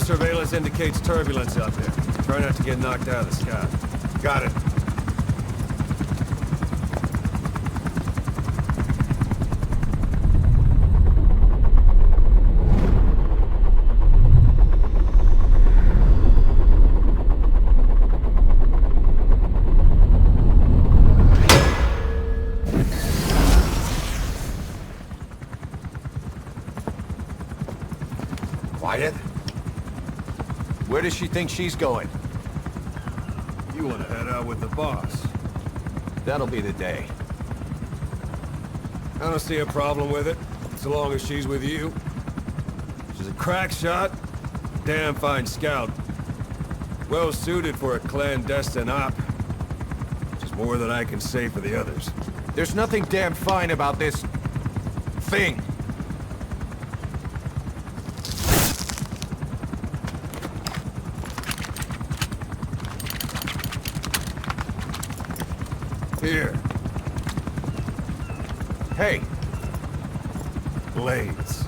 surveillance indicates turbulence out there. Try not to get knocked out of the sky. Got it. Quiet. Where does she think she's going? You want to head out with the boss? That'll be the day. I don't see a problem with it, so long as she's with you. She's a crack shot, damn fine scout. Well suited for a clandestine op. Which is more than I can say for the others. There's nothing damn fine about this... thing. Here. Hey. Blades.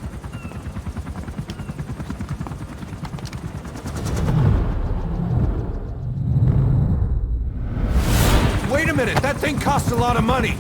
Wait a minute, that thing costs a lot of money.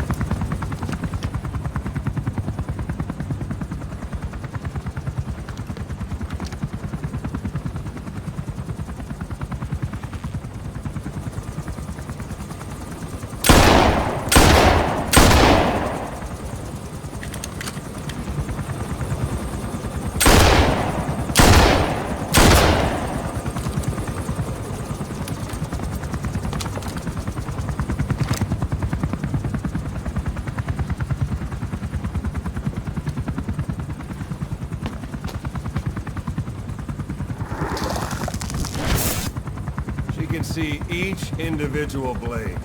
Can see each individual blade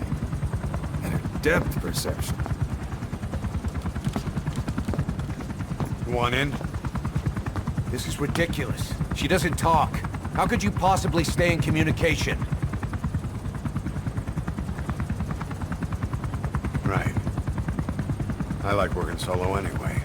and her depth perception. One in? This is ridiculous. She doesn't talk. How could you possibly stay in communication? Right. I like working solo anyway.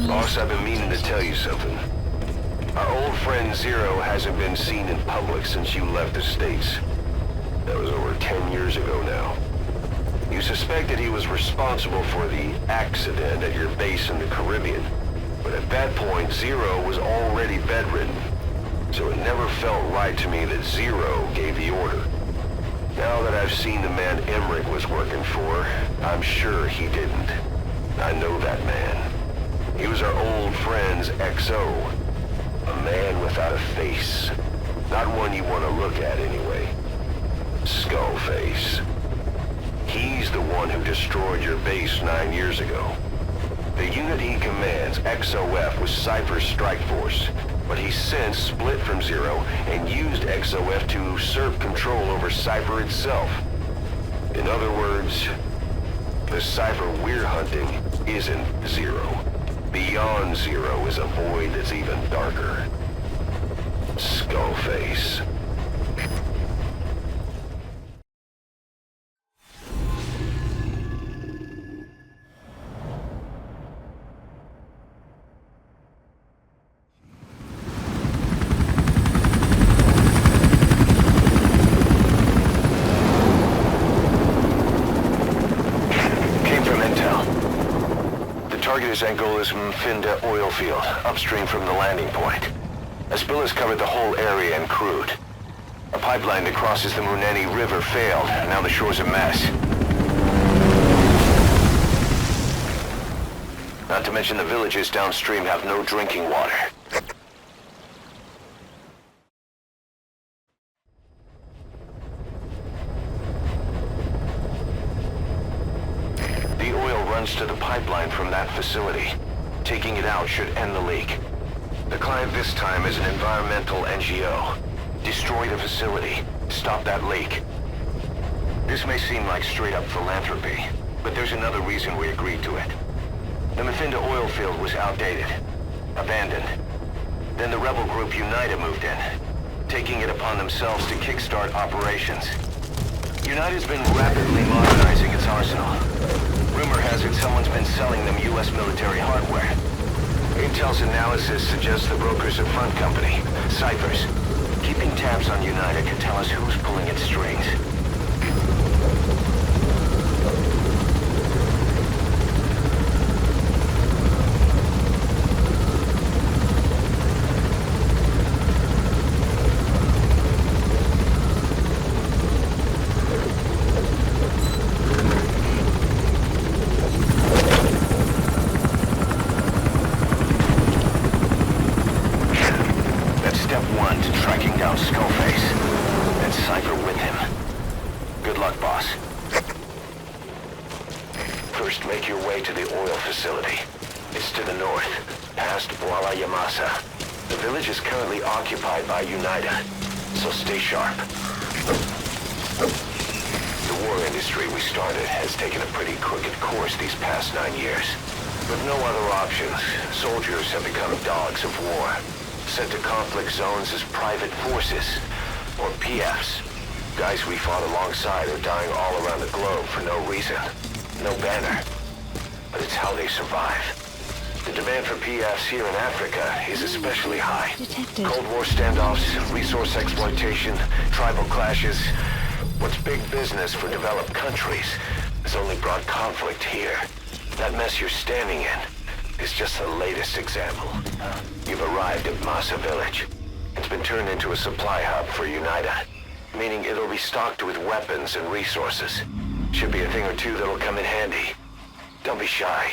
Boss, I've been meaning to tell you something. Our old friend Zero hasn't been seen in public since you left the States. That was over 10 years ago now. You suspected he was responsible for the accident at your base in the Caribbean. But at that point, Zero was already bedridden. So it never felt right to me that Zero gave the order. Now that I've seen the man Emmerich was working for, I'm sure he didn't. I know that man. He was our old friend's XO. A man without a face. Not one you want to look at anyway. Skullface. He's the one who destroyed your base 9 years ago. The unit he commands, XOF, was Cypher's strike force. But he's since split from Zero and used XOF to usurp control over Cypher itself. In other words, the Cypher we're hunting isn't Zero. Beyond Zero is a void that's even darker. Skullface. Angle is Mfinda oil field, upstream from the landing point. A spill has covered the whole area and crude. A pipeline that crosses the Muneni River failed, and now the shore's a mess. Not to mention the villages downstream have no drinking water. To the pipeline from that facility. Taking it out should end the leak. The client this time is an environmental NGO. Destroy the facility. Stop that leak. This may seem like straight-up philanthropy, but there's another reason we agreed to it. The Mafinda oil field was outdated, abandoned. Then the rebel group UNITA moved in, taking it upon themselves to kickstart operations. UNITA's been rapidly modernizing its arsenal. Rumor has it someone's been selling them U.S. military hardware. Intel's analysis suggests the brokers are front company, ciphers. Keeping tabs on UNITA can tell us who's pulling its strings. Occupied by UNITA, so stay sharp. The war industry we started has taken a pretty crooked course these past 9 years. With no other options, soldiers have become dogs of war, sent to conflict zones as private forces, or PFs. Guys we fought alongside are dying all around the globe for no reason, no banner. But it's how they survive. The demand for PFs here in Africa is especially high. Detected. Cold War standoffs, resource exploitation, tribal clashes. What's big business for developed countries has only brought conflict here. That mess you're standing in is just the latest example. You've arrived at Massa Village. It's been turned into a supply hub for UNITA, meaning it'll be stocked with weapons and resources. Should be a thing or two that'll come in handy. Don't be shy.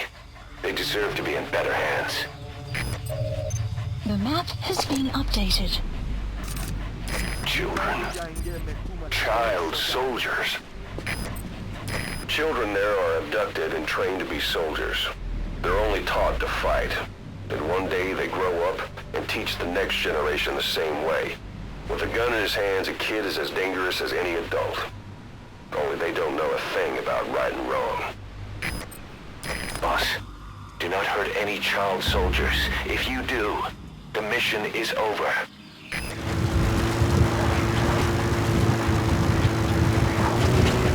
They deserve to be in better hands. The map has been updated. Children. Child soldiers. Children there are abducted and trained to be soldiers. They're only taught to fight. And one day they grow up and teach the next generation the same way. With a gun in his hands, a kid is as dangerous as any adult. Only they don't know a thing about right and wrong. Boss. Do not hurt any child soldiers. If you do, the mission is over.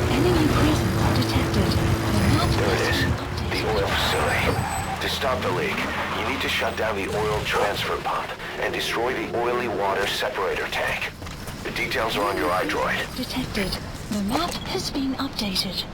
Enemy presence detected. The map There it has is. been updated. The oil facility. To stop the leak, you need to shut down the oil transfer pump and destroy the oily water separator tank. The details are on your iDroid. Detected. The map has been updated.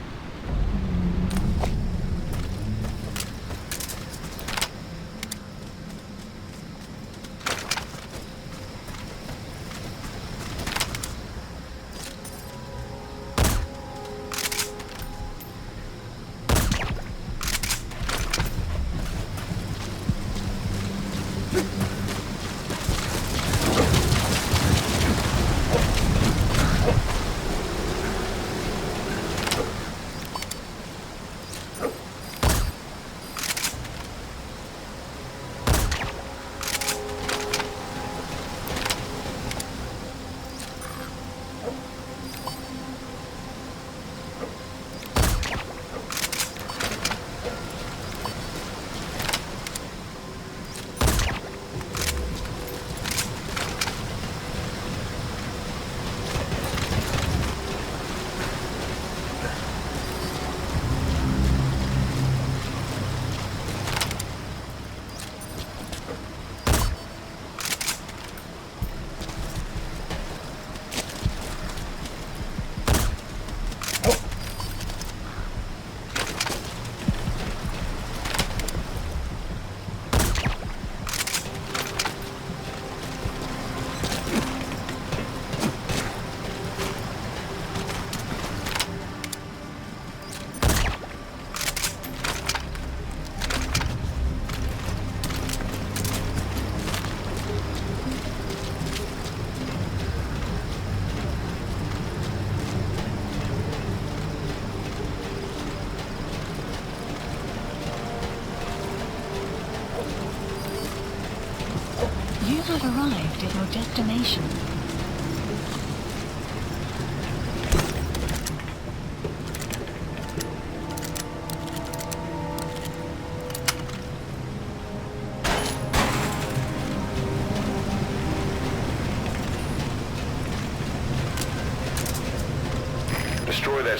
You have arrived at your destination.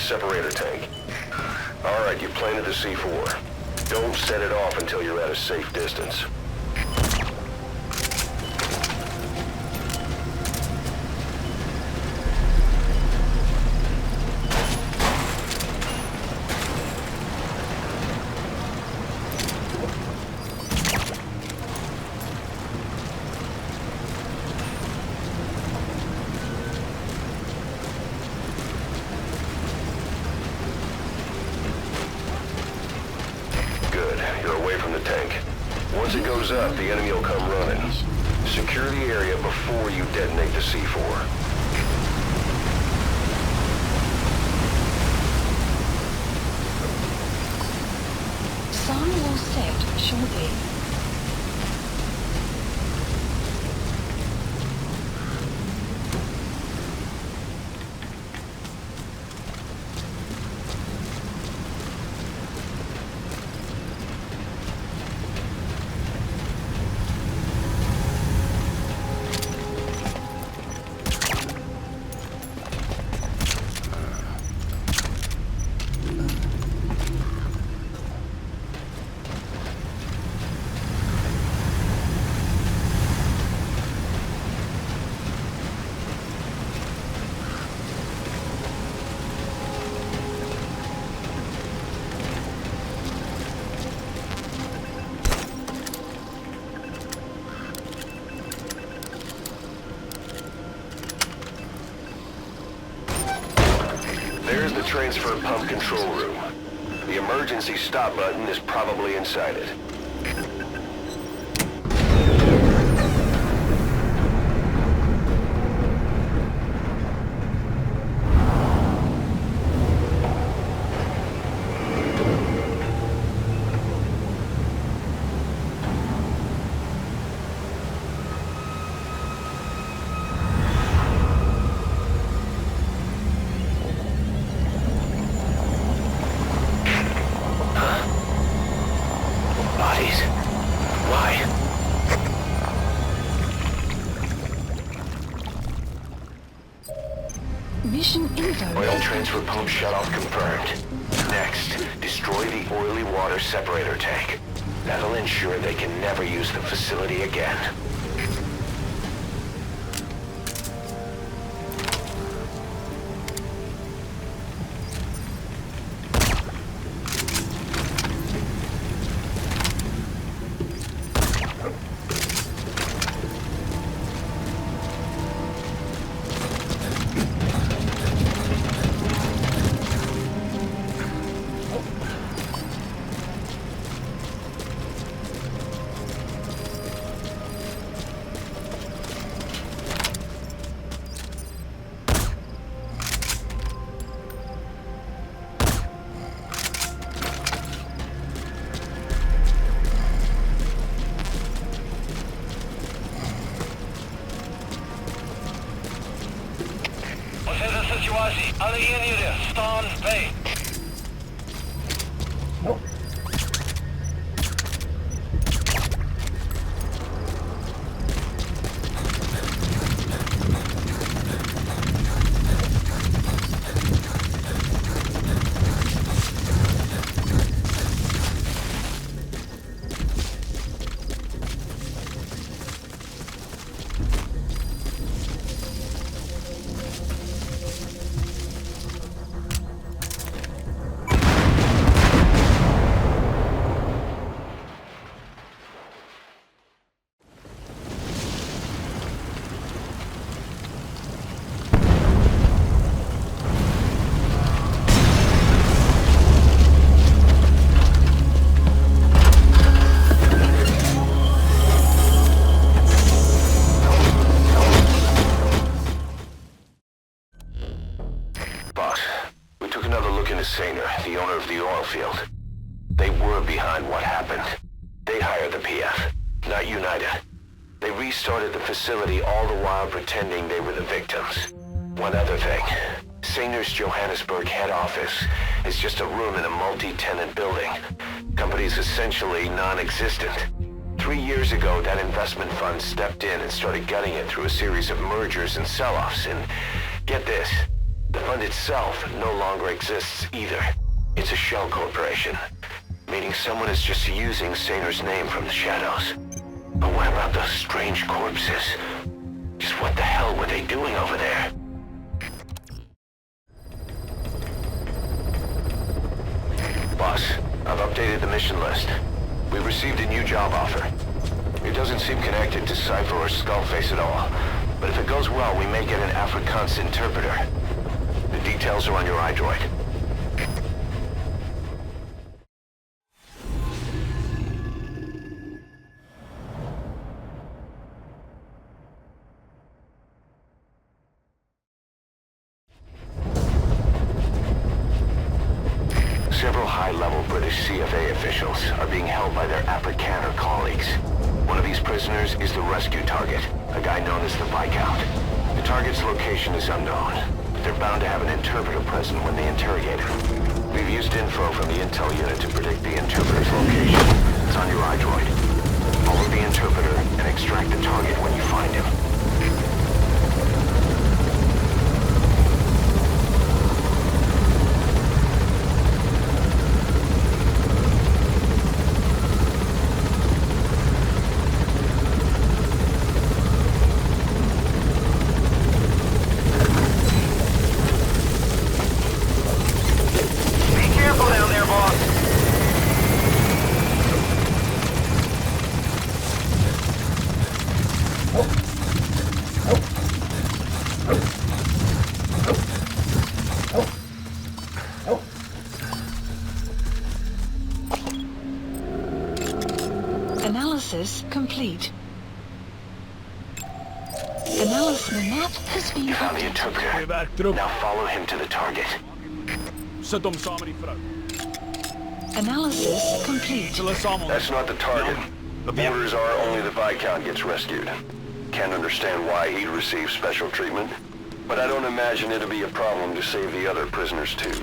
separator tank. Alright, you planted the C4. Don't set it off until you're at a safe distance. Once it goes up, the enemy will come running. Secure the area before you detonate the C4. Sun will set shortly. There's the transfer pump control room. The emergency stop button is probably inside it. Mission info. Oil transfer pump shutoff confirmed. Next, destroy the oily water separator tank. That'll ensure they can never use the facility again. Sytuacji, ale jedzie, stan B. The owner of the oil field. They were behind what happened. They hired the PF, not United. They restarted the facility all the while pretending they were the victims. One other thing. Saner's Johannesburg head office is just a room in a multi-tenant building. Company's essentially non-existent. 3 years ago, that investment fund stepped in and started gutting it through a series of mergers and sell-offs. And get this, The fund itself no longer exists either. It's a shell corporation, meaning someone is just using Saner's name from the shadows. But what about those strange corpses? Just what the hell were they doing over there? Boss, I've updated the mission list. We've received a new job offer. It doesn't seem connected to Cypher or Skullface at all, but if it goes well, we may get an Afrikaans interpreter. The details are on your iDroid. Several high-level British CFA officials are being held by their Afrikaner colleagues. One of these prisoners is the rescue target, a guy known as the Viscount. The target's location is unknown, but they're bound to have an interpreter present when they interrogate him. We've used info from the intel unit to predict the interpreter's location. It's on your iDroid. Follow the interpreter and extract the target when you find him. Analysis complete. Analysis map has been You found the interpreter. Now follow him to the target. Sit hom saam met die vrou. Analysis complete. Hulle saam. That's not the target. The orders are only the Viscount gets rescued. Can't understand why he'd receive special treatment, but I don't imagine it'll be a problem to save the other prisoners too.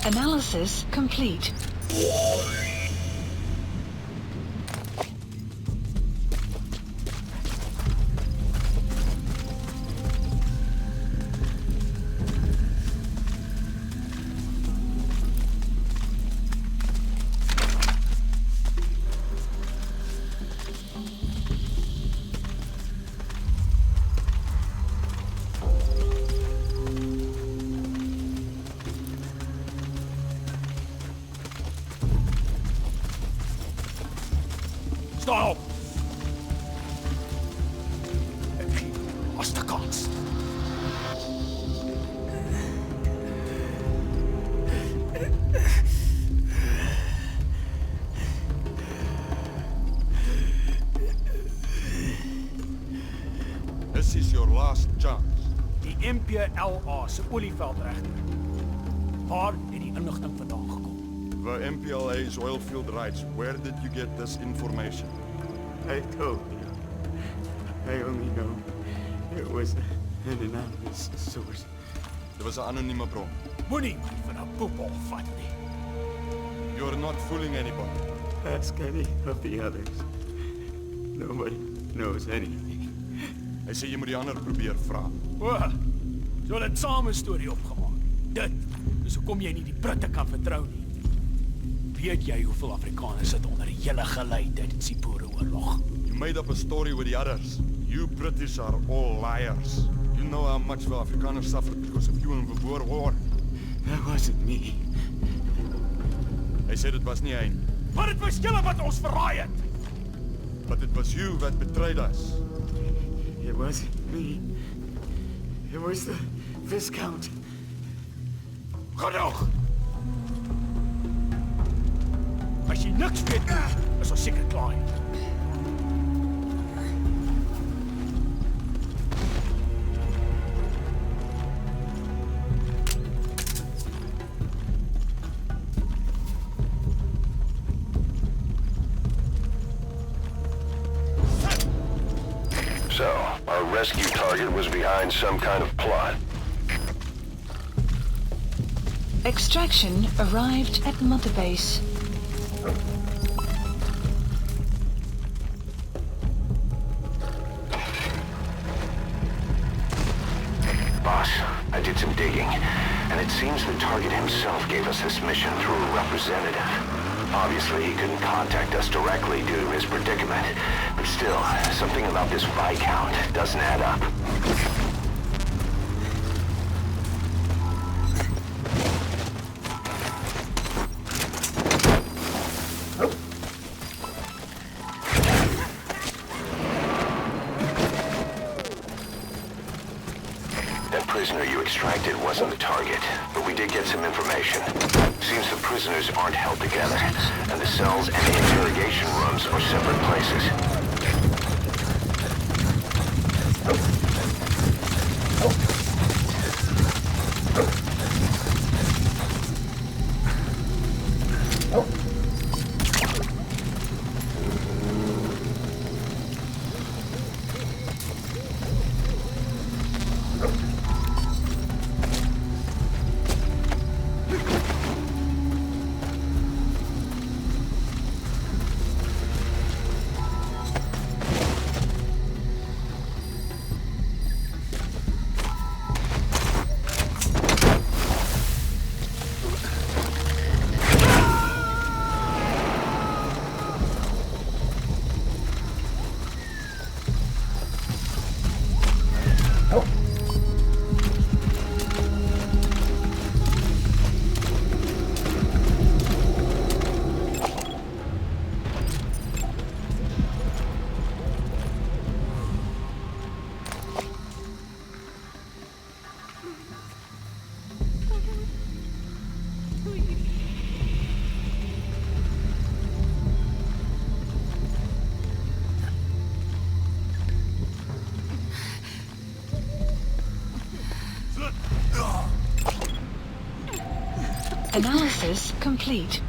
Analysis complete. Staan op! Ek gee die laaste kans. This is your last chance. Die MPLA se olieveld regter. Waar het die inligting vandaan gekom? The MPLA's oilfield rights. Where did you get this information? I told you. I only know it was an anonymous source. Dit was 'n anonieme bron. Moenie my vir 'n poepel vat nie. You're not fooling anybody. Ask any of the others. Nobody knows anything. Hy sê jy moet die ander probeer vra. O, so hulle het saam 'n storie opgemaak. Dit is hoekom jy nie die Britte kan vertrou nie. Weet jy hoeveel Afrikaners sit onder die hele gelei tydens die Boereoorlog? You made up a story with the others. You British are all liars. You know how much the Afrikaners suffered because of you in the Boer War. That wasn't me. Hy sê dit was nie hy nie. Maar dit was julle wat ons verraai het. But it was you that betrayed us. It wasn't me. It was the Viscount. Genoeg! As jy niks weet nie, is ons seker klaar hier. So, our rescue target was behind some kind of plot. Extraction arrived at Mother Base. Boss, I did some digging, and it seems the target himself gave us this mission through a representative. Obviously, he couldn't contact us directly due to his predicament, but still, something about this Viscount doesn't add up. That prisoner you extracted wasn't the target, but we did get some information. Seems the prisoners aren't held together, and the cells and the interrogation rooms are separate places. Analysis complete.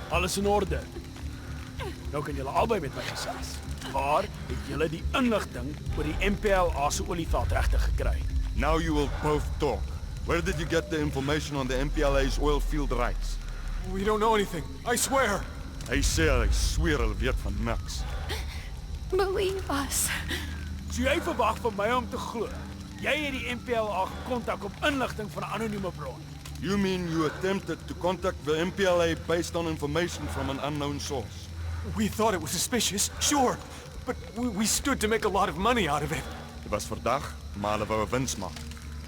Alles in orde. Nou kan julle albei met my gesels. Waar het julle die inligting oor die MPLA se olieveld regtig gekry? Now you will both talk. Where did you get the information on the MPLA's oil field rights? We don't know anything, I swear. Hy sê hy sweer hulle weet van niks. Believe us. So jy verwag van my om te glo. Jy het die MPLA gekontak op inligting van 'n anonieme bron. You mean you attempted to contact the MPLA based on information from an unknown source? We thought it was suspicious, sure. But we stood to make a lot of money out of it. Dit was verdag, maar hulle wou 'n wins maak.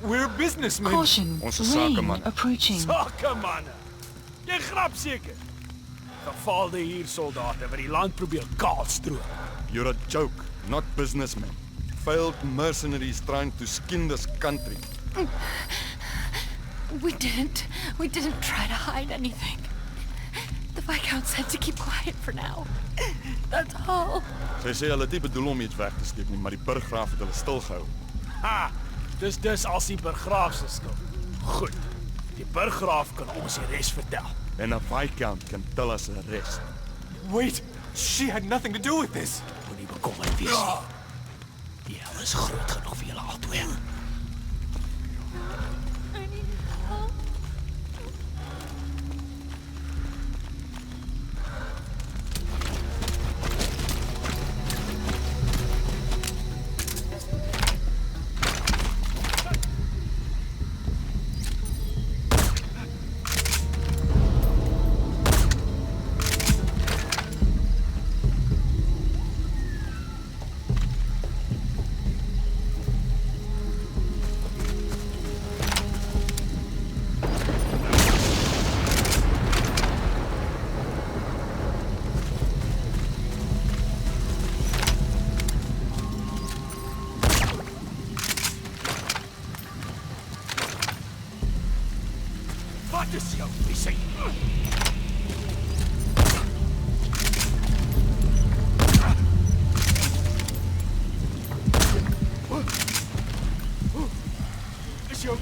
We're businessmen. Caution. Ons is Rain sakeman. approaching. Sake manne. Jy grap seker. Gefaalde hier soldate wat die land probeer kaalstroop. You're a joke, not businessmen. Failed mercenaries trying to skin this country. We didn't try to hide anything. The Viscount said to keep quiet for now. That's all. Sy sê hulle het nie bedoel om iets weg te steek nie, maar die burggraaf het hulle stilgehou. Ha! Dis als die burggraaf se skuld. Goed. Die burggraaf kan ons die res vertel. En 'n Viscount can tell us the rest. Wait, she had nothing to do with this. Moenie bekommerd wees nie. Die hel is groot genoeg vir julle albei. I need help. Wat is jou visie? Is jou...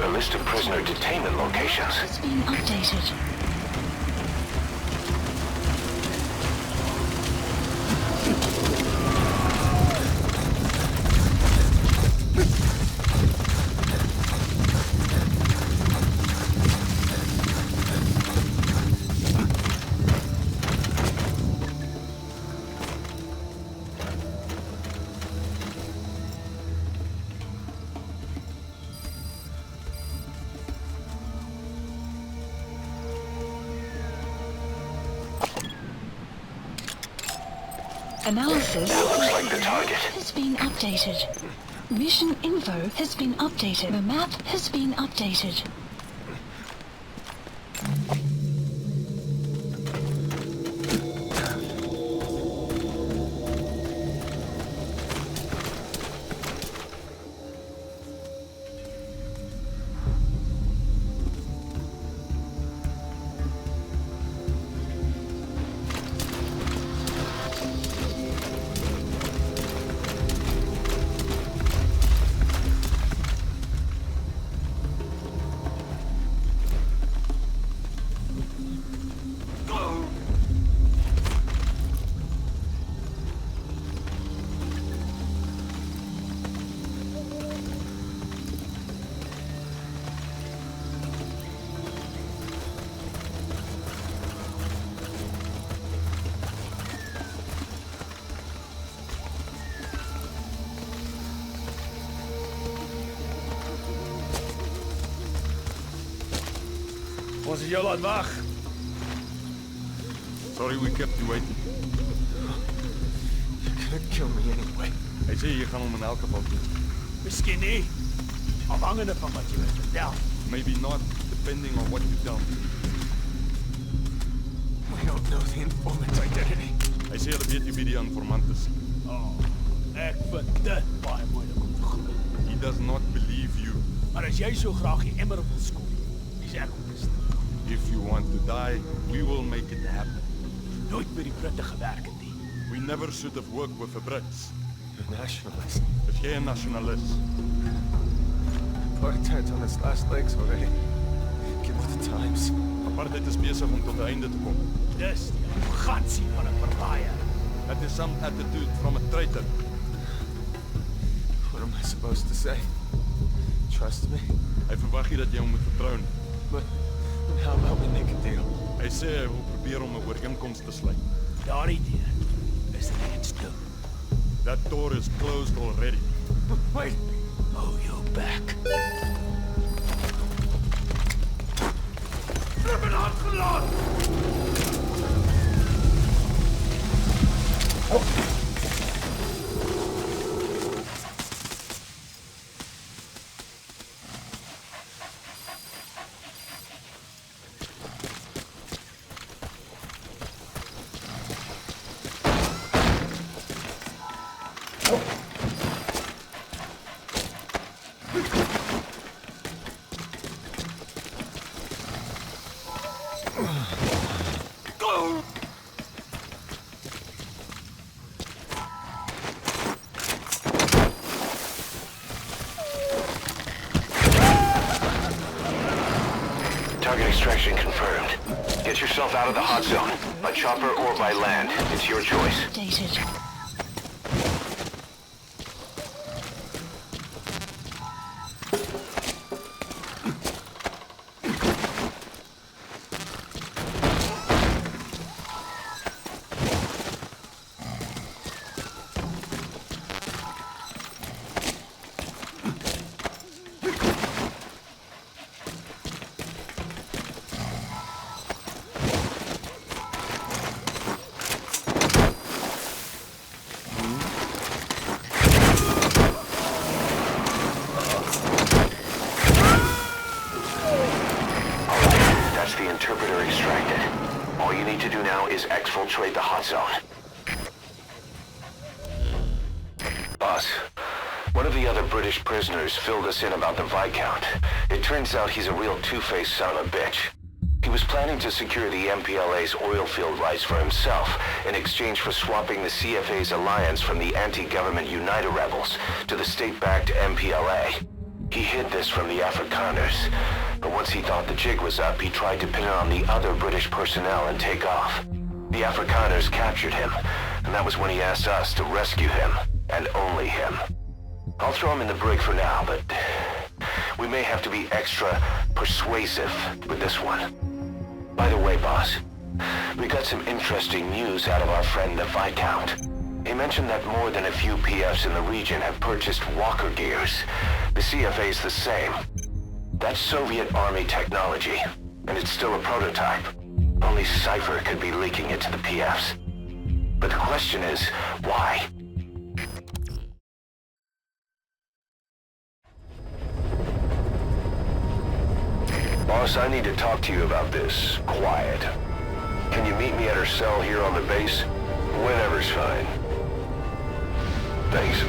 A list of prisoner detainment locations. It's been updated. Analysis looks like the target has been updated. Mission info has been updated. The map has been updated. Ons het jou laat wag. Sorry we kept you waiting. You're gonna kill me anyway. Hy sê jy gaan hom in elk geval doen. Miskien nie. Afhangende van wat jy wil vertel. Maybe not, depending on what you tell me. We don't know the informant's identity. Hy sê hulle weet nie wie die informant is. Oh, ek vind dit baie moeilik om te glo. He does not believe you. Maar as jy so graag die emmer wil skoon, is ek opgestel. If you want to die, we will make it happen. Nooit met die Britte gewerk het nie. We never should have worked with the Brits. You're a nationalist. Is jy 'n nasionalis? Apartheid on its last legs already. Get with the times. Apartheid is besig om tot 'n einde te kom. Dis die arrogansie van 'n verraaier. That is some attitude from a traitor. What am I supposed to say? Trust me? Hy verwag nie dat jy hom moet vertrou nie. But how about we make a deal? Hy sê hy wil probeer om 'n ooreenkoms te sluit. Daardie deur is reeds toe. That door is closed already. Wait! Oh, you're back. Flippin' uitgelaat! Target extraction confirmed. Get yourself out of the hot zone. By chopper or by land. It's your choice. Updated. The interpreter extracted. All you need to do now is exfiltrate the hot zone. Boss, one of the other British prisoners filled us in about the Viscount. It turns out he's a real two-faced son of a bitch. He was planning to secure the MPLA's oil field rights for himself in exchange for swapping the CFA's alliance from the anti-government United rebels to the state-backed MPLA. He hid this from the Afrikaners, but once he thought the jig was up, he tried to pin it on the other British personnel and take off. The Afrikaners captured him, and that was when he asked us to rescue him, and only him. I'll throw him in the brig for now, but we may have to be extra persuasive with this one. By the way, boss, we got some interesting news out of our friend the Viscount. He mentioned that more than a few PFs in the region have purchased walker gears. The CFA's the same. That's Soviet Army technology, and it's still a prototype. Only Cypher could be leaking it to the PFs. But the question is, why? Boss, I need to talk to you about this. Quiet. Can you meet me at her cell here on the base? Whenever's fine. Thanks.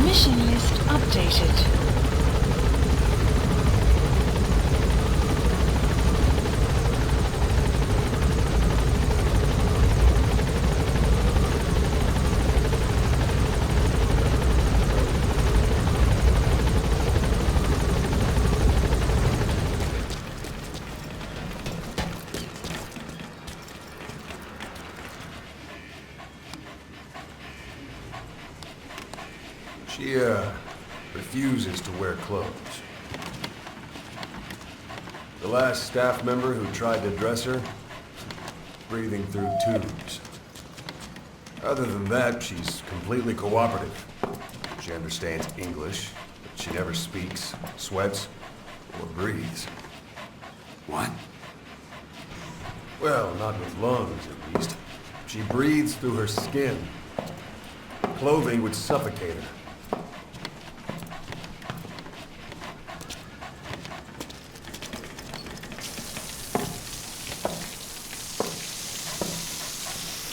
Mission list updated. She, refuses to wear clothes. The last staff member who tried to dress her, breathing through tubes. Other than that, she's completely cooperative. She understands English, but she never speaks, sweats, or breathes. What? Well, not with lungs, at least. She breathes through her skin. Clothing would suffocate her.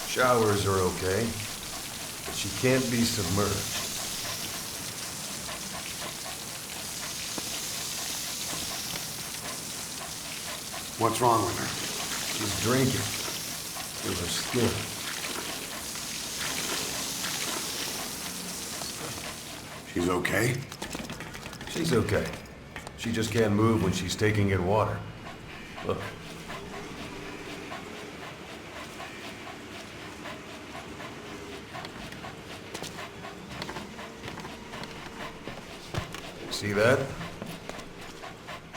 Showers are okay, but she can't be submerged. What's wrong with her? She's drinking through her skin. She's okay? She's okay. She just can't move when she's taking in water. Look. See that?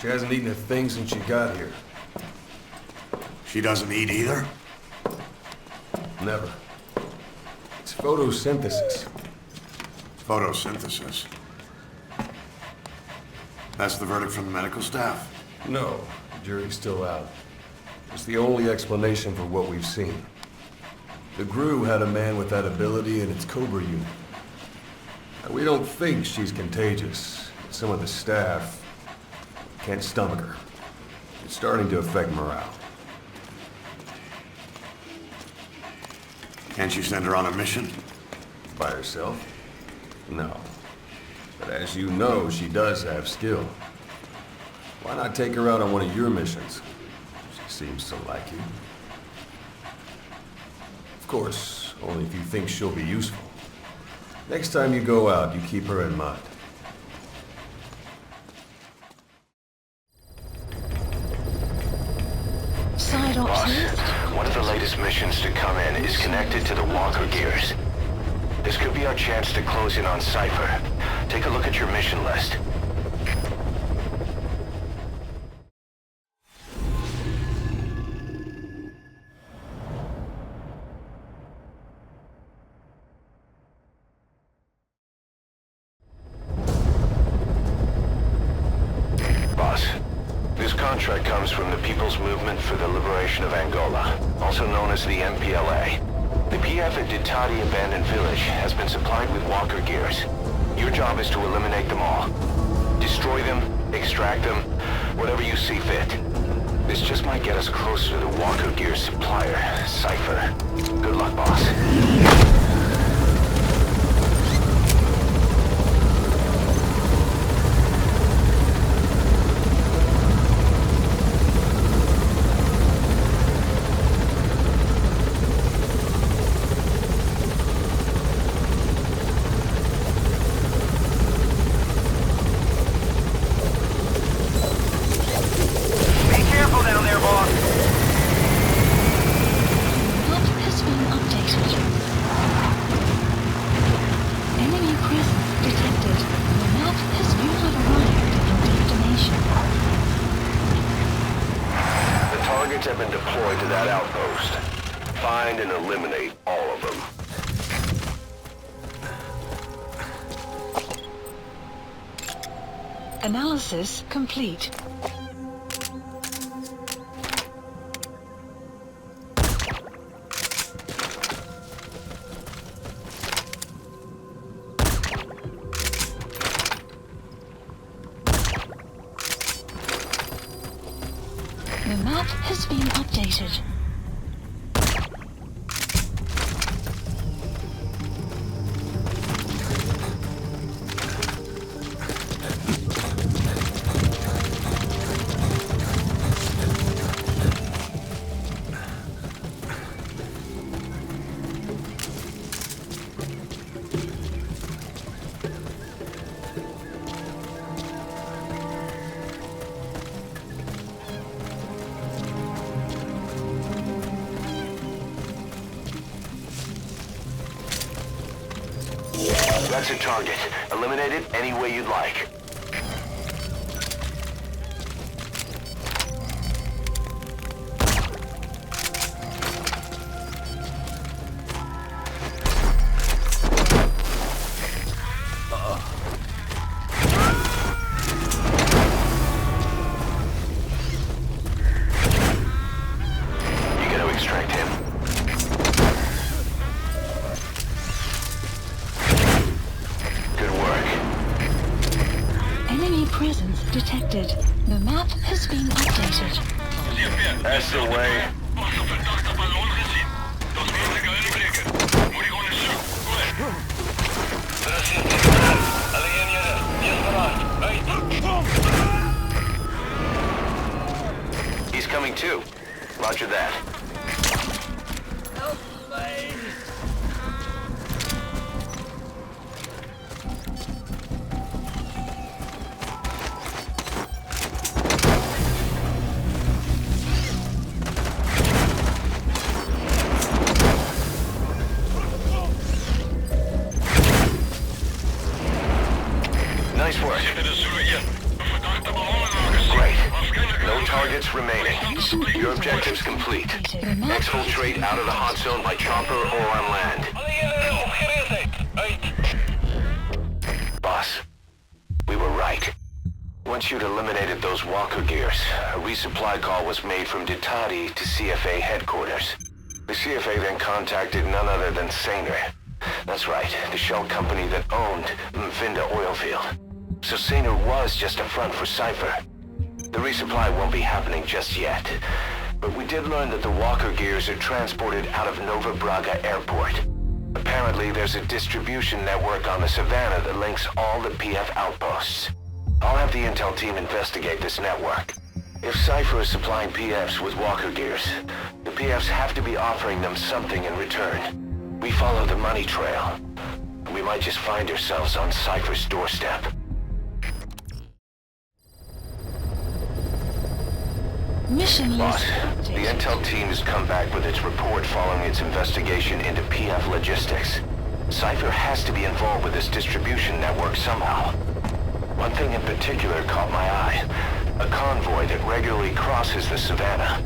She hasn't eaten a thing since she got here. She doesn't eat either? Never. It's photosynthesis. Photosynthesis. That's the verdict from the medical staff? No, the jury's still out. It's the only explanation for what we've seen. The GRU had a man with that ability in its Cobra unit. Now, we don't think she's contagious. Some of the staff can't stomach her. It's starting to affect morale. Can't you send her on a mission? By herself? No. But as you know, she does have skill. Why not take her out on one of your missions? She seems to like you. Of course, only if you think she'll be useful. Next time you go out, you keep her in mind. Side ops Boss, list. one of the latest missions to come in is connected to the Walker Gears. This could be our chance to close in on Cypher. Take a look at your mission list. Boss, this contract comes from the People's Movement for the Liberation of Angola, also known as the MPLA. The PF at Ditati Abandoned Village has been supplied with Walker Gears. Your job is to eliminate them all. Destroy them, extract them, whatever you see fit. This just might get us closer to the Walker Gears supplier, Cypher. Good luck, boss. Have been deployed to that outpost. Find and eliminate all of them. Analysis complete. The map has been updated. That's a target. Eliminate it any way you'd like. You gotta extract him. Presence detected. The map has been updated. That's the way. He's coming too. Roger that. Nice work. minutes remaining. Your objective's complete. Exfiltrate out of the hot zone by chopper or on land. Boss, we were right. Once you'd eliminated those walker gears, a resupply call was made from Ditati to CFA headquarters. The CFA then contacted none other than Sainer. That's right, the shell company that owned Mvinda Oilfield. So Sainer was just a front for Cypher. The resupply won't be happening just yet. But we did learn that the walker gears are transported out of Nova Braga Airport. Apparently there's a distribution network on the Savannah that links all the PF outposts. I'll have the intel team investigate this network. If Cypher is supplying PFs with walker gears, the PFs have to be offering them something in return. We follow the money trail. We might just find ourselves on Cypher's doorstep. Mission Boss, list. the intel team has come back with its report following its investigation into PF logistics. Cypher has to be involved with this distribution network somehow. One thing in particular caught my eye. A convoy that regularly crosses the Savannah.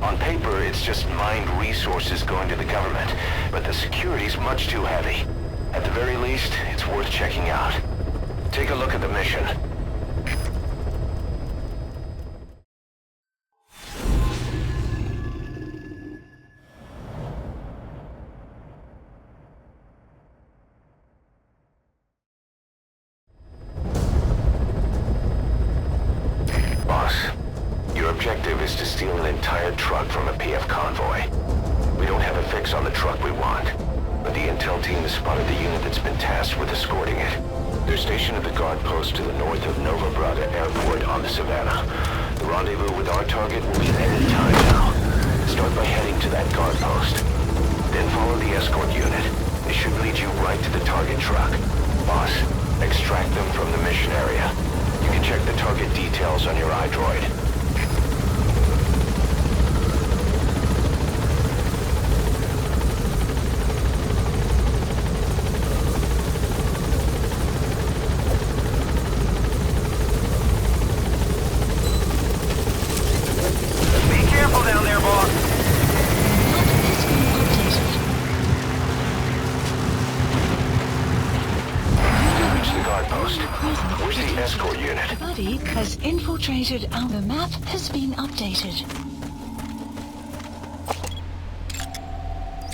On paper, it's just mined resources going to the government, but the security's much too heavy. At the very least, it's worth checking out. Take a look at the mission. Your objective is to steal an entire truck from a PF convoy. We don't have a fix on the truck we want, but the intel team has spotted the unit that's been tasked with escorting it. They're stationed at the guard post to the north of Nova Braga Airport on the Savannah. The rendezvous with our target will be at any time now. Start by heading to that guard post. Then follow the escort unit. It should lead you right to the target truck. Boss, extract them from the mission area. You can check the target details on your iDroid. Be careful down there, boss. Reach the guard post. Where's the escort unit? The buddy has infiltrated our... The map has been updated.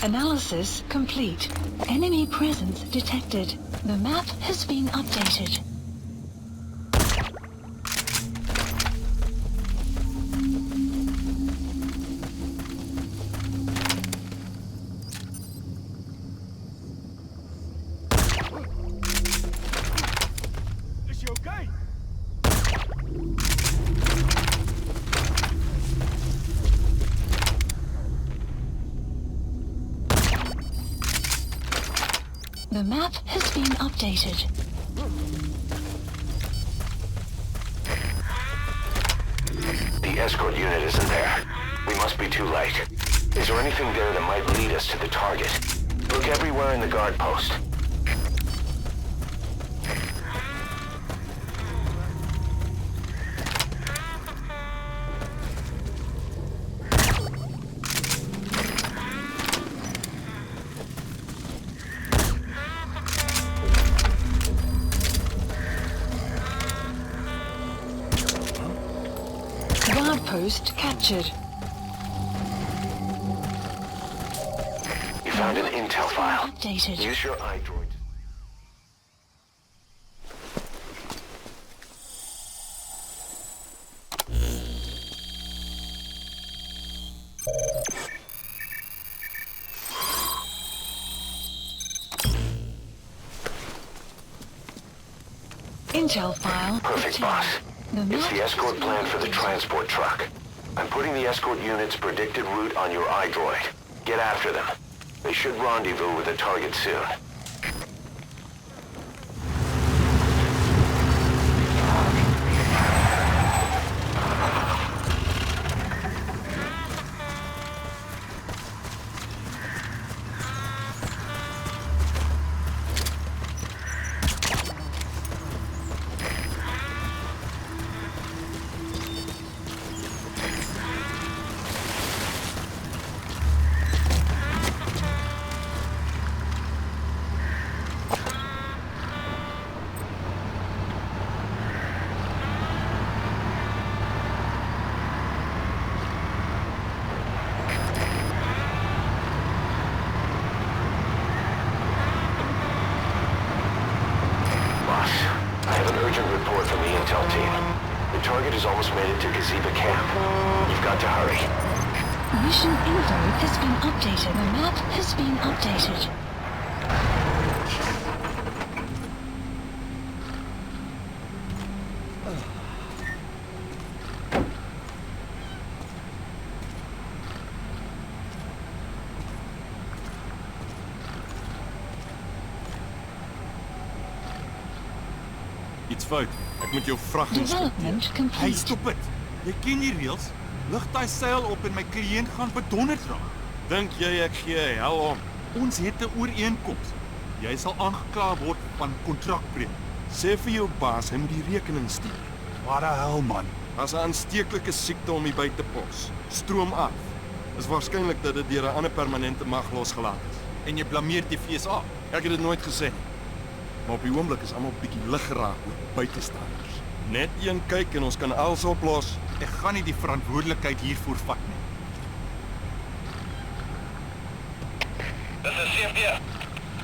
Analysis complete. Enemy presence detected. The map has been updated. Is jy okay? The map has been updated. The escort unit isn't there. We must be too late. Is there anything there that might lead us to the target? Look everywhere in the guard post. Guard post captured. You found an intel file. Updated. Use your iDroid. Intel file. Perfect, boss. It's the escort plan for the transport truck. I'm putting the escort unit's predicted route on your iDroid. Get after them. They should rendezvous with the target soon. almost made it to Gazeba Camp. You've got to hurry. Mission info has been updated. The map has been updated. Iets fout. Ek moet jou vrag inspekteer. Development Hey, complete. stop het. Jy ken die reëls. Lig daai seil op en my kliënt gaan bedonderd raak. Dink jy ek gee hel om? Ons het 'n ooreenkoms. Jy sal aangekla word van kontrakbreuk. Sê vir jou baas, hy moet die rekening stuur. Wat die hel, man. As 'n aansteeklike siekte om die buitepos. Stroom af. Is waarskynlik dat dit deur 'n ander permanente mag losgelaat is. En jy blameer die FSA. Ek het dit nooit gesê nie. Maar op die oomblik is almal bietjie lig geraak oor buitestanders. Net een kyk en ons kan alles oplos. Ek gaan nie die verantwoordelikheid hiervoor vat nie. Dis 'n CP.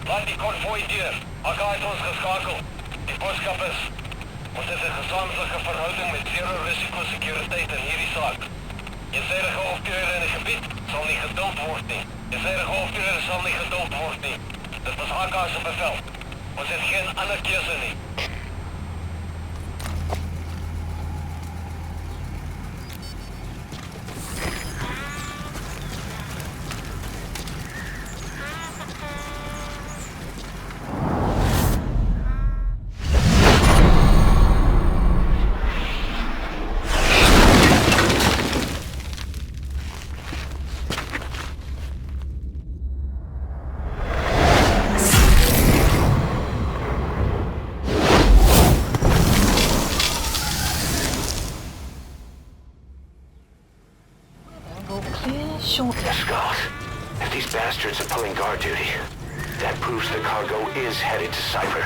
Laat die konvooi deur. Akka het ons geskakel. Die boodskap is, ons het 'n gesamentlike verhouding met zero risiko sekuriteit in hierdie saak. Eensidige optrede in die gebied sal nie geduld word nie. Eensidige optrede sal nie geduld word nie. Dit was Akka se bevel. Ons het geen ander keuse nie. Will clear shortly. Scott, if these bastards are pulling guard duty, that proves the cargo is headed to Cypher.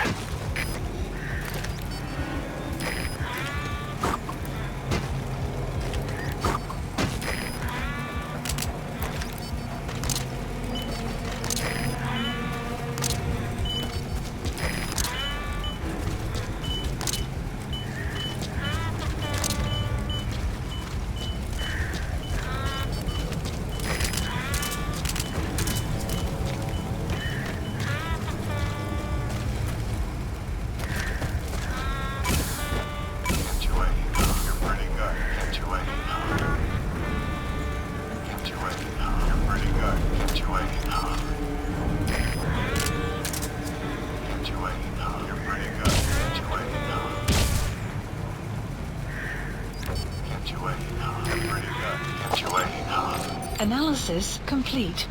Analysis complete.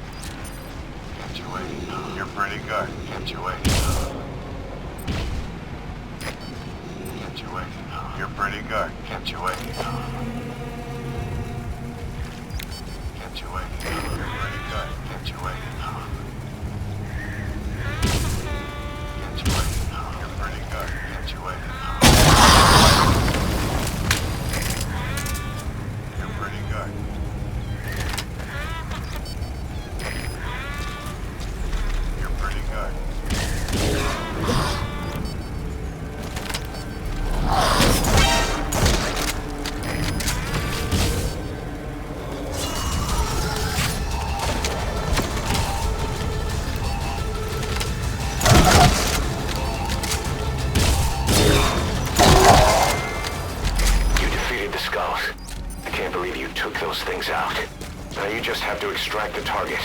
Kept you waiting. You're pretty good. Kept you waiting. Kept you waiting. You're pretty good. Kept you waiting. Kept you waiting. You're pretty good. Kept you waiting. Kept you waiting. You're pretty good. Kept you waiting. You're pretty good. You're pretty good. You defeated the Skulls. I can't believe you took those things out. Now you just have to extract the target.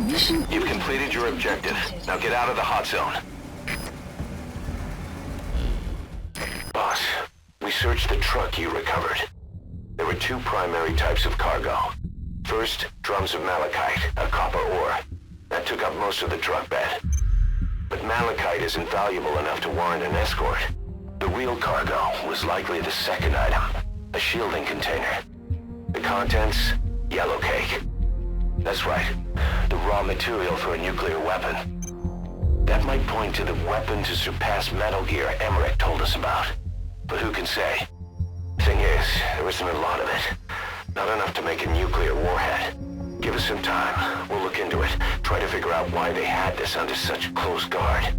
Mission. You've completed your objective. Now get out of the hot zone. Boss, we searched the truck you recovered. There were two primary types of cargo. First, drums of malachite, a copper ore. That took up most of the truck bed. But malachite isn't valuable enough to warrant an escort. The real cargo was likely the second item, a shielding container. The contents, yellow cake. That's right, the raw material for a nuclear weapon. That might point to the weapon to surpass Metal Gear Emmerich told us about. but who can say? Thing is, there isn't a lot of it. Not enough to make a nuclear warhead. Give us some time. We'll look into it. Try to figure out why they had this under such close guard.